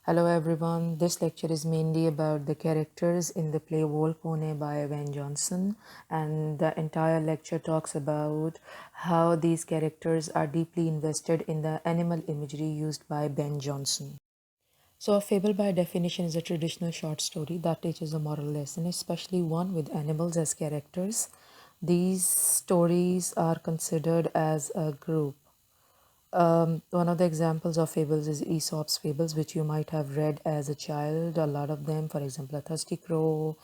Hello everyone, this lecture is mainly about the characters in the play Volpone by Van Johnson, and the entire lecture talks about how these characters are deeply invested in the animal imagery used by Ben Jonson. So, a fable by definition is a traditional short story that teaches a moral lesson, especially one with animals as characters. These stories are considered as a group. One of the examples of fables is Aesop's fables, which you might have read as a child. A lot of them, for example, A Thirsty Crow,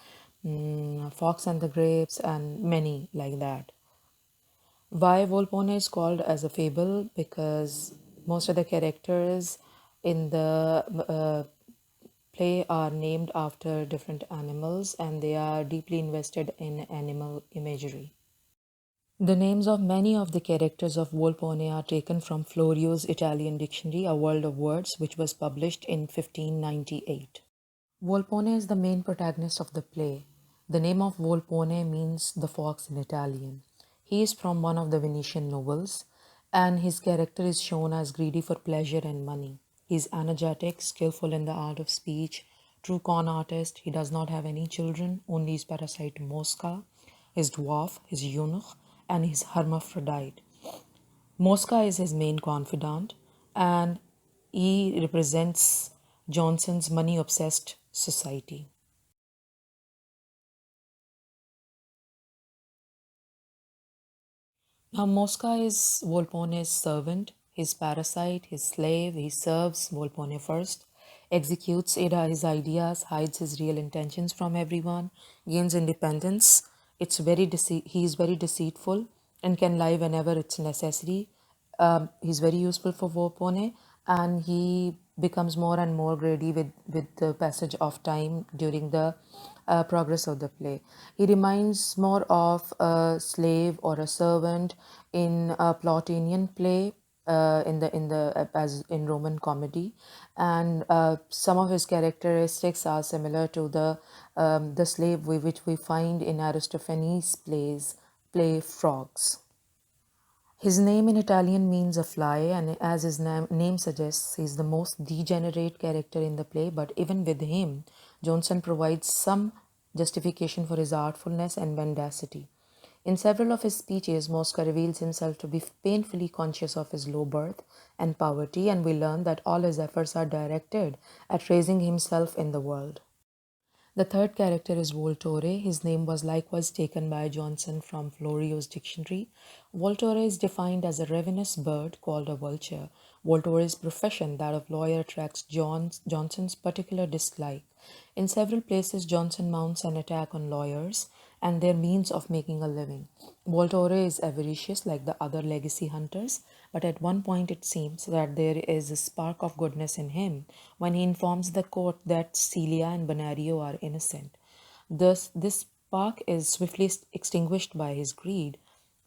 Fox and the Grapes, and many like that. Why Volpone is called as a fable? Because most of the characters in the play are named after different animals and they are deeply invested in animal imagery. The names of many of the characters of Volpone are taken from Florio's Italian dictionary, A World of Words, which was published in 1598. Volpone is the main protagonist of the play. The name of Volpone means the fox in Italian. He is from one of the Venetian nobles, and his character is shown as greedy for pleasure and money. He is energetic, skillful in the art of speech, true con artist. He does not have any children, only his parasite Mosca, his dwarf, his eunuch, and his hermaphrodite. Mosca is his main confidant, and he represents Johnson's money obsessed society. Now, Mosca is Volpone's servant, his parasite, his slave. He serves Volpone first, executes his ideas, hides his real intentions from everyone, gains independence. He is very deceitful and can lie whenever it's necessary. He's very useful for Volpone, and he becomes more and more greedy with the passage of time during the progress of the play. He reminds more of a slave or a servant in a Plautinian play, as in Roman comedy, and some of his characteristics are similar to the slave which we find in Aristophanes' play Frogs. His name in Italian means a fly, and as his name suggests, he's the most degenerate character in the play. But even with him, Johnson provides some justification for his artfulness and mendacity. In several of his speeches, Mosca reveals himself to be painfully conscious of his low birth and poverty, and we learn that all his efforts are directed at raising himself in the world. The third character is Voltore. His name was likewise taken by Johnson from Florio's dictionary. Voltore is defined as a ravenous bird called a vulture. Voltore's profession, that of lawyer, attracts Johnson's particular dislike. In several places, Johnson mounts an attack on lawyers and their means of making a living. Voltore is avaricious like the other legacy hunters, but at one point it seems that there is a spark of goodness in him when he informs the court that Celia and Bonario are innocent. Thus, this spark is swiftly extinguished by his greed.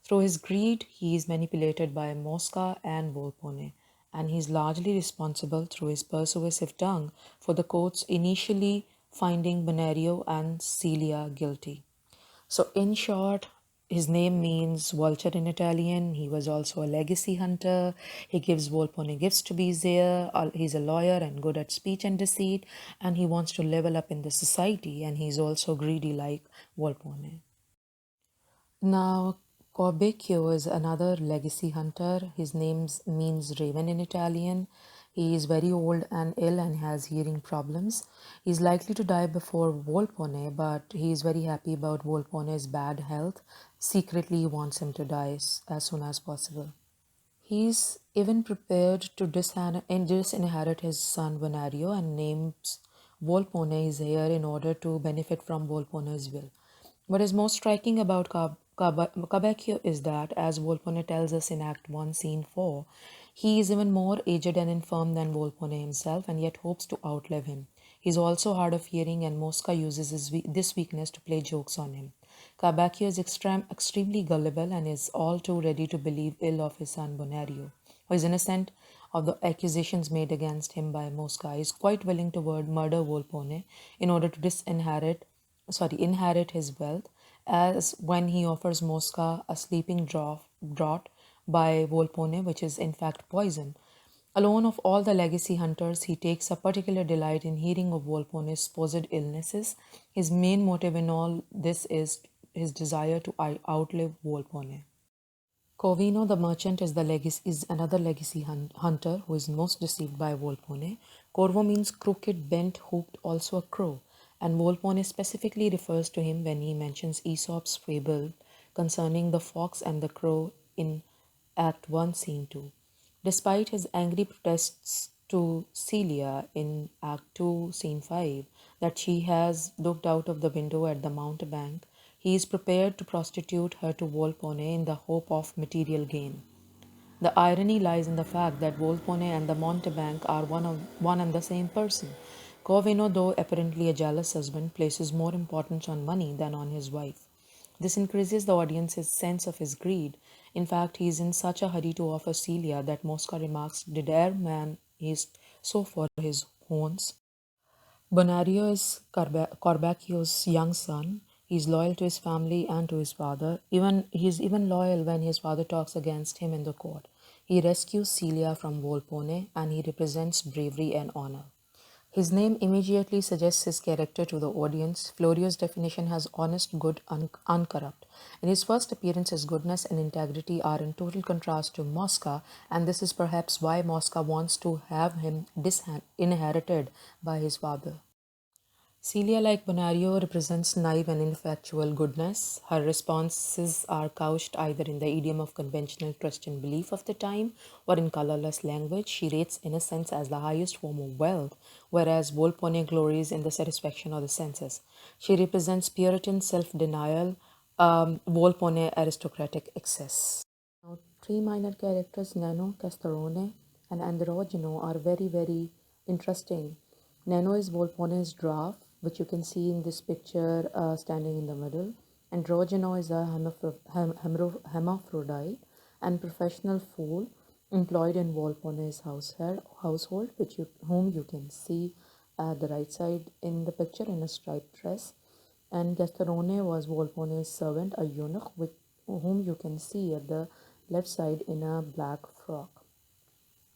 Through his greed, he is manipulated by Mosca and Volpone, and he is largely responsible through his persuasive tongue for the courts initially finding Bonario and Celia guilty. So, in short, his name means vulture in Italian. He was also a legacy hunter. He gives Volpone gifts to be there. He's a lawyer and good at speech and deceit, and he wants to level up in the society, and he's also greedy like Volpone. Now, Corbecchio is another legacy hunter. His name means raven in Italian. He is very old and ill and has hearing problems. He is likely to die before Volpone, but he is very happy about Volpone's bad health. Secretly, he wants him to die as soon as possible. He is even prepared to disinherit his son Venario and names Volpone his heir in order to benefit from Volpone's will. What is most striking about Cabecchio is that, as Volpone tells us in Act 1, Scene 4, he is even more aged and infirm than Volpone himself and yet hopes to outlive him. He is also hard of hearing, and Mosca uses this weakness to play jokes on him. Cabaccio is extremely gullible and is all too ready to believe ill of his son Bonario, who is innocent of the accusations made against him by Mosca. He is quite willing to murder Volpone in order to inherit his wealth, as when he offers Mosca a sleeping draught by Volpone, which is in fact poison. Alone of all the legacy hunters, he takes a particular delight in hearing of Volpone's supposed illnesses. His main motive in all this is his desire to outlive Volpone. Covino the merchant is another legacy hunter who is most deceived by Volpone. Corvo means crooked, bent, hooked, also a crow, and Volpone specifically refers to him when he mentions Aesop's fable concerning the fox and the crow in Act 1, Scene 2. Despite his angry protests to Celia in Act 2, Scene 5, that she has looked out of the window at the mountebank, he is prepared to prostitute her to Volpone in the hope of material gain. The irony lies in the fact that Volpone and the mountebank are one and the same person. Covino, though apparently a jealous husband, places more importance on money than on his wife. This increases the audience's sense of his greed. In fact, he is in such a hurry to offer Celia that Mosca remarks, "Did e'er man is so for his horns?" Bonario is Corbacchio's young son. He is loyal to his family and to his father. He is even loyal when his father talks against him in the court. He rescues Celia from Volpone and he represents bravery and honor. His name immediately suggests his character to the audience. Florio's definition has honest, good, uncorrupt. In his first appearance, his goodness and integrity are in total contrast to Mosca, and this is perhaps why Mosca wants to have him inherited by his father. Celia, like Bonario, represents naive and ineffectual goodness. Her responses are couched either in the idiom of conventional Christian belief of the time or in colorless language. She rates innocence as the highest form of wealth, whereas Volpone glories in the satisfaction of the senses. She represents Puritan self denial, Volpone aristocratic excess. Now, three minor characters, Nano, Castorone, and Androgeno, are very, very interesting. Nano is Volpone's dwarf, which you can see in this picture standing in the middle. Androgeno is a hermaphrodite and professional fool employed in Volpone's household, whom you can see at the right side in the picture in a striped dress. And Gastorone was Volpone's servant, a eunuch, whom you can see at the left side in a black frock.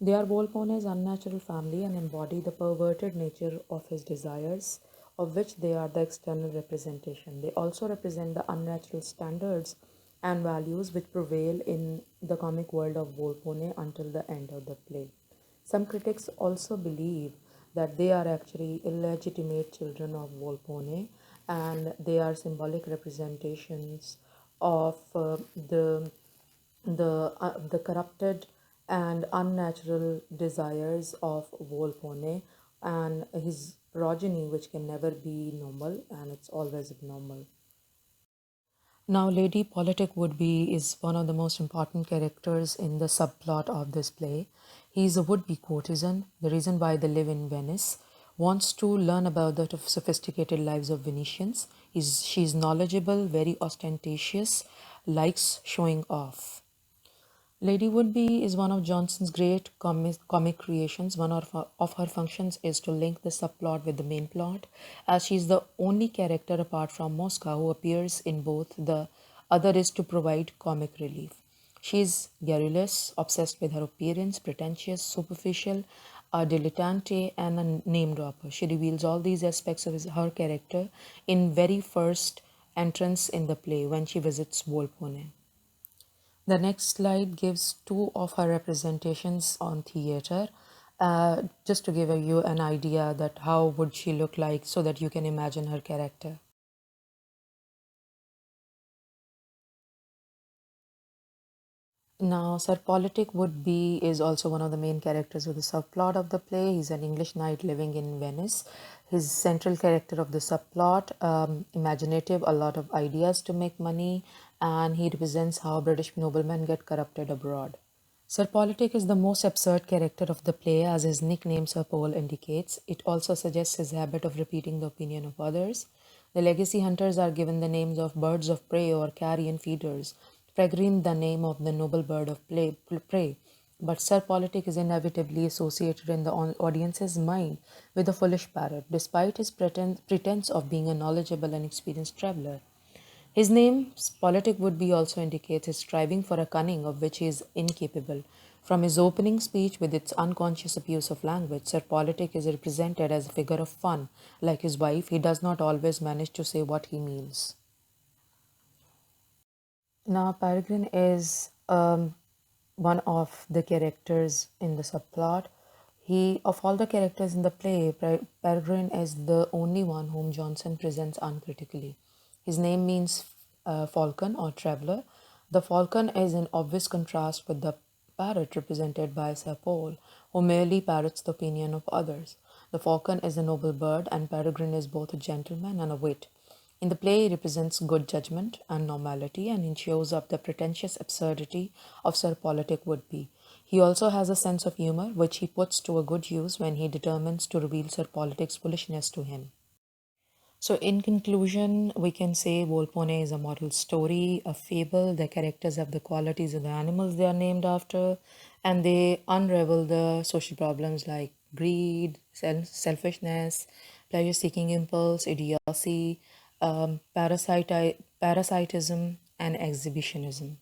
They are Volpone's unnatural family and embody the perverted nature of his desires, of which they are the external representation. They also represent the unnatural standards and values which prevail in the comic world of Volpone until the end of the play. Some critics also believe that they are actually illegitimate children of Volpone and they are symbolic representations of the corrupted and unnatural desires of Volpone and his progeny, which can never be normal and it's always abnormal. Now, Lady Politic Woodby is one of the most important characters in the subplot of this play. He is a would-be courtesan. The reason why they live in Venice, wants to learn about the sophisticated lives of Venetians. She's knowledgeable, very ostentatious, likes showing off. Lady Woodby is one of Johnson's great comic creations. One of her functions is to link the subplot with the main plot, as she is the only character apart from Mosca who appears in both. The other is to provide comic relief. She is garrulous, obsessed with her appearance, pretentious, superficial, a dilettante, and a name dropper. She reveals all these aspects of her character in very first entrance in the play when she visits Volpone. The next slide gives two of her representations on theater, just to give you an idea that how would she look like so that you can imagine her character. Now, Sir Politic Woodby is also one of the main characters of the subplot of the play. He's an English knight living in Venice. His central character of the subplot, imaginative, a lot of ideas to make money, and he represents how British noblemen get corrupted abroad. Sir Politic is the most absurd character of the play, as his nickname Sir Pole indicates. It also suggests his habit of repeating the opinion of others. The legacy hunters are given the names of birds of prey or carrion feeders, Peregrine the name of the noble bird of prey. But Sir Politic is inevitably associated in the audience's mind with a foolish parrot, despite his pretense of being a knowledgeable and experienced traveler. His name, Politic Woodby, also indicates his striving for a cunning of which he is incapable. From his opening speech with its unconscious abuse of language, Sir Politic is represented as a figure of fun. Like his wife, he does not always manage to say what he means. Now, Peregrine is one of the characters in the subplot. Of all the characters in the play, Peregrine is the only one whom Johnson presents uncritically. His name means falcon or traveler. The falcon is in obvious contrast with the parrot represented by Sir Paul, who merely parrots the opinion of others. The falcon is a noble bird, and Peregrine is both a gentleman and a wit. In the play, he represents good judgment and normality, and he shows up the pretentious absurdity of Sir Politic would be. He also has a sense of humor, which he puts to a good use when he determines to reveal Sir Politic's foolishness to him. So, in conclusion, we can say Volpone is a moral story, a fable. The characters have the qualities of the animals they are named after, and they unravel the social problems like greed, selfishness, pleasure seeking impulse, idiocy, parasitism, and exhibitionism.